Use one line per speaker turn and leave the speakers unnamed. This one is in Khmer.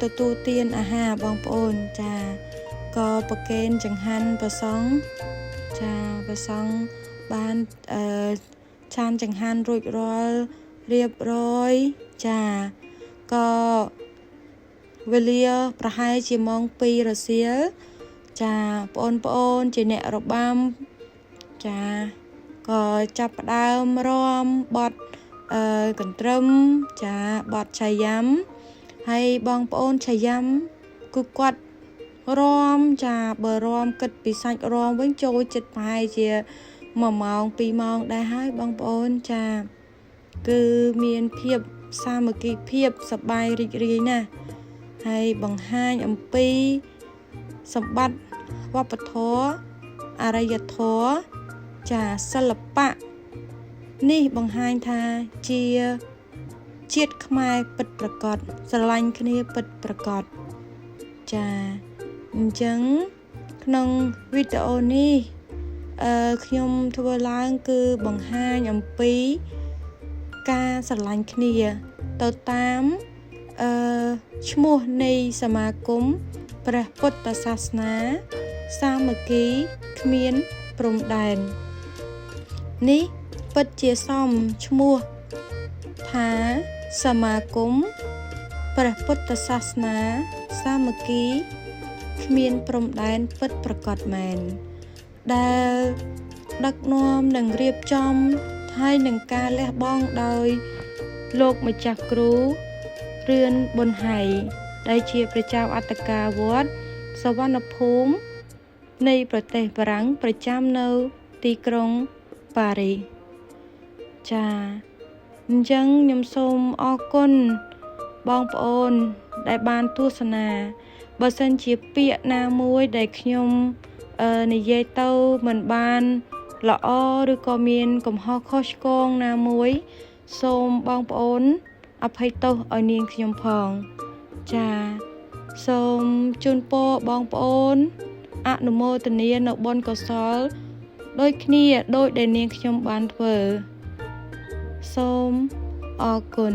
ទទួលទានអាហារបងប្អូនចាក៏ប្រគេនចង្ហាន់ព្រះសង្ឃចាព្រះសង្ឃបានឆានចង្ហាន់រួចរាល់រៀបរយចាក៏វេលាប្រហែលជាម៉ោង2រសៀលចាបងប្អូនជាអ្នករបាំចាក៏ចាប់ផ្ដើមរាំបទកន្ទ្រឹមចាបទឆាយ៉ាំហើយបងប្អូនឆាយ៉ាំគឺគាត់រាំចាបើរាំគិតពីសាច់រាំវិញចូលចិត្តប្រហែលជា1ម៉ោង2ម៉ោងដែរហើយបងប្អូនចាគឺមានភាពសាមគ្គីភាពសប្បាយរីករាយណាស់ហើយបង្ហាញអំពីសម្បត្តិវប្បធម៌អរិយធម៌ចាសិល្បៈនេះបង្ហាញថាជាជាតិខ្មែរពិតប្រាកដស្រឡាញ់គ្នាពិតប្រាកដចាអញ្ចឹងក្នុងវីដេអូនេះខ្ញុំធ្វើឡើងគឺបង្ហាញអំពីការស្រឡាញ់គ្នាទៅតាមឈ្មោះនៃសមាគមព្រះពុទ្ធសាសនាសាមគ្គីគ្មានព្រំដែននេះពិតជាសមឈ្មោះថាសមាគមព្រះពុទ្ធសាសនាសាមគ្គីគ្មានព្រំដែនពិតប្រាកដមែនដែលដឹកនាំនិងរៀបចំហើយនឹងការលះបង់ដោយលោកម្ចាស់គ្រូរឿនប៊ុនហៃដែលជាព្រះចៅអត្តកាវត្តសវណ្ណភូមិនៃប្រទេសបារាំងប្រចាំនៅទីក្រុងប៉ារីសចាអញ្ចឹងខ្ញុំសូមអរគុណបងប្អូនដែលបានទស្សនាបើសិនជាពាក្យណាមួយដែលខ្ញុំនិយាយទៅមិនបានល្អឬក៏មានកំហុសខុសឆ្គងណាមួយសូមបងប្អូនអភ័យទោសឲ្យនាងខ្ញុំផងចាសូមជូនពរបងប្អូនអនុមោទនានៅបុណ្យកុសលដូចគ្នាដោយដែលនាងខ្ញុំបានធ្វើសូមអរគុណ